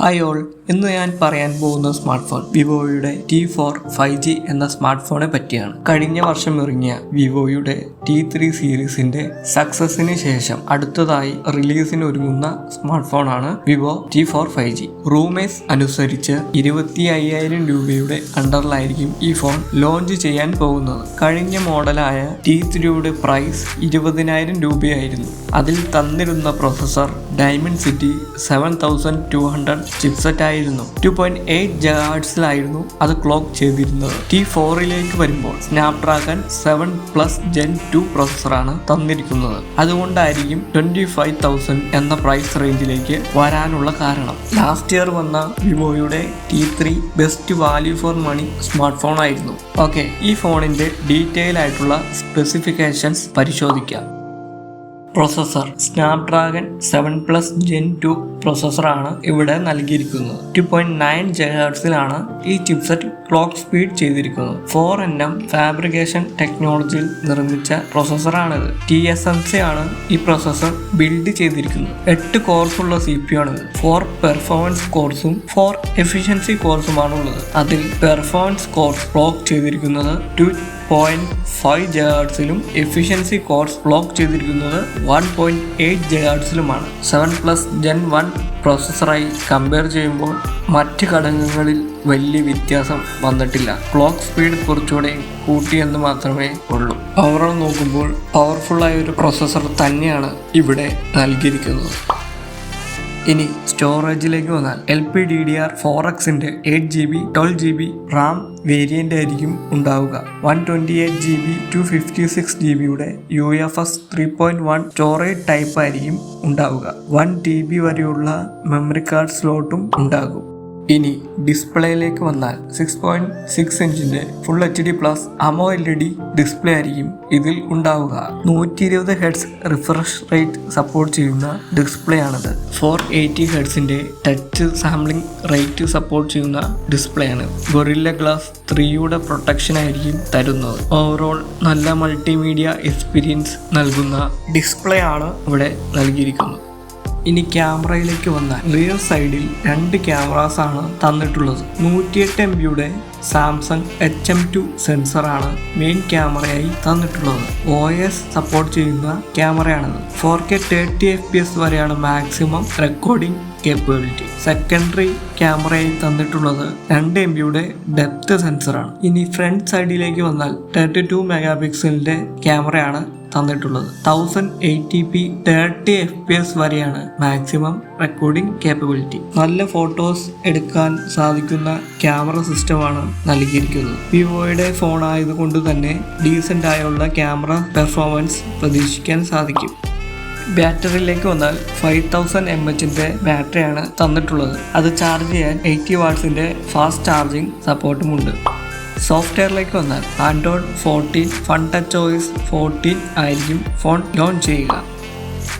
Hi all, ഇന്ന് ഞാൻ പറയാൻ പോകുന്ന സ്മാർട്ട് ഫോൺ വിവോയുടെ T4 5G എന്ന സ്മാർട്ട് ഫോണെ പറ്റിയാണ്. കഴിഞ്ഞ വർഷം ഇറങ്ങിയ വിവോയുടെ T3 സീരീസിന്റെ സക്സസിന് ശേഷം അടുത്തതായി റിലീസിന് ഒരുങ്ങുന്ന സ്മാർട്ട് ഫോണാണ് വിവോ T4 5G. റൂമേഴ്സ് അനുസരിച്ച് 25,000 രൂപയുടെ അണ്ടറിലായിരിക്കും ഈ ഫോൺ ലോഞ്ച് ചെയ്യാൻ പോകുന്നത്. കഴിഞ്ഞ മോഡലായ T3യുടെ പ്രൈസ് 20,000 രൂപയായിരുന്നു. അതിൽ തന്നിരുന്ന പ്രോസസർ ഡയമൻസിറ്റി 7200 ചിപ്സെറ്റ് ആയിരുന്നു. 2.8 GHz അത് ക്ലോക്ക് ചെയ്തിരുന്നത്. T4ലേക്ക് വരുമ്പോൾ സ്നാപ്ഡ്രാഗൺ 7+ Gen 2 പ്രോസസറാണ് തന്നിരിക്കുന്നത്. അതുകൊണ്ടായിരിക്കും 25,000 എന്ന പ്രൈസ് റേഞ്ചിലേക്ക് വരാനുള്ള കാരണം. ലാസ്റ്റ് ഇയർ വന്ന വിവോയുടെ T3 best value for money smartphone ആയിരുന്നു. ഓക്കെ, ഈ ഫോണിന്റെ ഡീറ്റെയിൽ ആയിട്ടുള്ള സ്പെസിഫിക്കേഷൻസ് പരിശോധിക്കാം. പ്രോസസർ സ്നാപ്ഡ്രാഗൺ 7+ Gen 2 പ്രോസസറാണ് ഇവിടെ നൽകിയിരിക്കുന്നത്. 2.9 GHz ഈ ചിപ്സെറ്റ് ക്ലോക്ക് സ്പീഡ് ചെയ്തിരിക്കുന്നത്. 4nm ഫാബ്രിക്കേഷൻ ടെക്നോളജിയിൽ നിർമ്മിച്ച പ്രോസസറാണിത്. TSMC ആണ് ഈ പ്രോസസർ ബിൽഡ് ചെയ്തിരിക്കുന്നത്. 8 കോർസ് ഉള്ള CPU ആണിത്. 4 പെർഫോമൻസ് കോർസും 4 എഫിഷ്യൻസി കോർസുമാണുള്ളത്. അതിൽ പെർഫോമൻസ് കോർസ് ക്ലോക്ക് ചെയ്തിരിക്കുന്നത് 2.5 GHz എഫിഷ്യൻസി കോർസ് ക്ലോക്ക് ചെയ്തിരിക്കുന്നത് 1.8 GHz 7+ Gen 1 പ്രോസസറായി കമ്പയർ ചെയ്യുമ്പോൾ മറ്റ് ഘടകങ്ങളിൽ വലിയ വ്യത്യാസം വന്നിട്ടില്ല. ക്ലോക്ക് സ്പീഡ് കുറച്ചുകൂടെ കൂട്ടിയെന്ന് മാത്രമേ ഉള്ളൂ. ഓവറോൾ നോക്കുമ്പോൾ പവർഫുള്ളായ ഒരു പ്രോസസർ തന്നെയാണ് ഇവിടെ നൽകിയിരിക്കുന്നത്. ഇനി സ്റ്റോറേജിലേക്ക് വന്നാൽ LPDDR4Xന്റെ 8GB 12GB റാം വേരിയന്റ് ആയിരിക്കും ഉണ്ടാവുക. 128GB 256GBയുടെ UFS 3.1 സ്റ്റോറേജ് ടൈപ്പ് ആയിരിക്കും ഉണ്ടാവുക. 1TB വരെയുള്ള മെമ്മറി കാർഡ് സ്ലോട്ടും ഉണ്ടാകും. ഇനി ഡിസ്പ്ലേയിലേക്ക് വന്നാൽ 6.6 ഇഞ്ചിന്റെ ഫുൾ HD+ AMOLED ഡിസ്പ്ലേ ആയിരിക്കും ഇതിൽ ഉണ്ടാവുക. 120 Hz റിഫ്രഷ് റേറ്റ് സപ്പോർട്ട് ചെയ്യുന്ന ഡിസ്പ്ലേ ആണിത്. 480 Hzന്റെ ടച്ച് സാമ്പിളിംഗ് റേറ്റ് സപ്പോർട്ട് ചെയ്യുന്ന ഡിസ്പ്ലേ ആണ്. ഗൊറില്ല ഗ്ലാസ് 3യുടെ പ്രൊട്ടക്ഷൻ ആയിരിക്കും തരുന്നത്. ഓവറോൾ നല്ല മൾട്ടിമീഡിയ എക്സ്പീരിയൻസ് നൽകുന്ന ഡിസ്പ്ലേ ആണ് ഇവിടെ നൽകിയിരിക്കുന്നത്. ഇനി ക്യാമറയിലേക്ക് വന്നാൽ റിയർ സൈഡിൽ 2 ക്യാമറാസ് ആണ് തന്നിട്ടുള്ളത്. 108 MBയുടെ സാംസങ് HM2 സെൻസറാണ് മെയിൻ ക്യാമറയായി തന്നിട്ടുള്ളത്. OS സപ്പോർട്ട് ചെയ്യുന്ന ക്യാമറയാണിത്. 4K 30 FPS വരെയാണ് മാക്സിമം റെക്കോർഡിംഗ് കേപ്പബിലിറ്റി. സെക്കൻഡറി ക്യാമറയായി തന്നിട്ടുള്ളത് 2 MBയുടെ ഡെപ്ത് സെൻസറാണ്. ഇനി ഫ്രണ്ട് സൈഡിലേക്ക് വന്നാൽ 32 മെഗാപിക്സലിന്റെ ക്യാമറയാണ് തന്നിട്ടുള്ളത്. 1080p 30 FPS വരെയാണ് മാക്സിമം റെക്കോർഡിംഗ് കേപ്പബിലിറ്റി. നല്ല ഫോട്ടോസ് എടുക്കാൻ സാധിക്കുന്ന ക്യാമറ സിസ്റ്റമാണ് നൽകിയിരിക്കുന്നത്. വിവോയുടെ ഫോൺ ആയതുകൊണ്ട് തന്നെ ഡീസൻ്റ് ആയുള്ള ക്യാമറ പെർഫോമൻസ് പ്രതീക്ഷിക്കാൻ സാധിക്കും. ബാറ്ററിയിലേക്ക് വന്നാൽ 5000 mAhന്റെ ബാറ്ററിയാണ് തന്നിട്ടുള്ളത്. അത് ചാർജ് ചെയ്യാൻ 80 വാട്ട്സിന്റെ ഫാസ്റ്റ് ചാർജിങ് സപ്പോർട്ടുമുണ്ട്. സോഫ്റ്റ്വെയറിലേക്ക് വന്നാൽ ആൻഡ്രോയിഡ് 14 ഫൺ ടച്ച് OS 14 ആയിരിക്കും ഫോൺ ലോഞ്ച് ചെയ്യുക.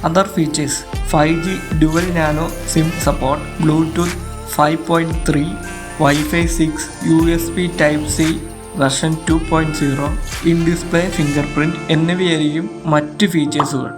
Other features 5G dual nano SIM support, Bluetooth 5.3, Wi-Fi 6, USB Type-C version 2.0, in display fingerprint എന്നിവയായിരിക്കും മറ്റ് ഫീച്ചേഴ്സുകൾ.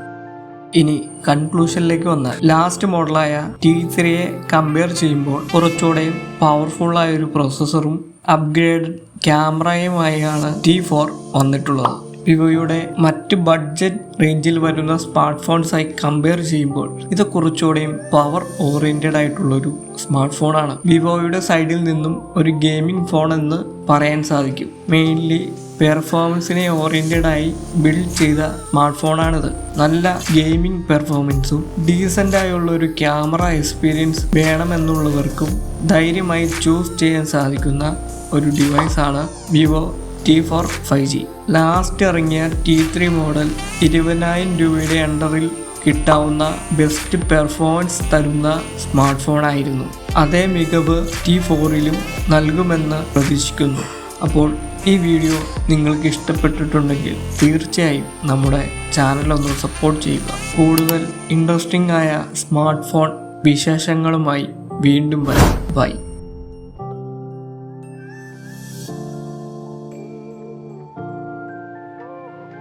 ഇനി കൺക്ലൂഷനിലേക്ക് വന്നാൽ ലാസ്റ്റ് മോഡലായ T3യെ കമ്പയർ ചെയ്യുമ്പോൾ കുറച്ചുകൂടെ പവർഫുള്ളായ ഒരു പ്രോസസ്സറും അപ്ഗ്രേഡ് ക്യാമറയുമായാണ് T4 വന്നിട്ടുള്ളത്. വിവോയുടെ മറ്റ് ബഡ്ജറ്റ് റേഞ്ചിൽ വരുന്ന സ്മാർട്ട് ഫോൺസായി കമ്പയർ ചെയ്യുമ്പോൾ ഇത് കുറച്ചുകൂടെയും പവർ ഓറിയന്റഡ് ആയിട്ടുള്ളൊരു സ്മാർട്ട് ഫോണാണ്. വിവോയുടെ സൈഡിൽ നിന്നും ഒരു ഗെയിമിംഗ് ഫോൺ എന്ന് പറയാൻ സാധിക്കും. മെയിൻലി പെർഫോമൻസിനെ ഓറിയന്റഡ് ആയി ബിൽഡ് ചെയ്ത സ്മാർട്ട് ഫോണാണിത്. നല്ല ഗെയിമിംഗ് പെർഫോമൻസും ഡീസൻ്റ് ആയുള്ള ഒരു ക്യാമറ എക്സ്പീരിയൻസ് വേണമെന്നുള്ളവർക്കും ധൈര്യമായി ചൂസ് ചെയ്യാൻ സാധിക്കുന്ന ഒരു ഡിവൈസാണ് വിവോ T4 5G. ലാസ്റ്റ് ഇറങ്ങിയ T3 മോഡൽ 20,000 രൂപയുടെ അണ്ടറിൽ കിട്ടാവുന്ന ബെസ്റ്റ് പെർഫോമൻസ് തരുന്ന സ്മാർട്ട് ഫോൺ ആയിരുന്നു. അതേ മികവ് T4ലും നൽകുമെന്ന് പ്രതീക്ഷിക്കുന്നു. അപ്പോൾ ഈ വീഡിയോ നിങ്ങൾക്ക് ഇഷ്ടപ്പെട്ടിട്ടുണ്ടെങ്കിൽ തീർച്ചയായും നമ്മുടെ ചാനലൊന്ന് സപ്പോർട്ട് ചെയ്യുക. കൂടുതൽ ഇൻട്രസ്റ്റിംഗ് ആയ സ്മാർട്ട് ഫോൺ വിശേഷങ്ങളുമായി വീണ്ടും വരാം. ബൈ.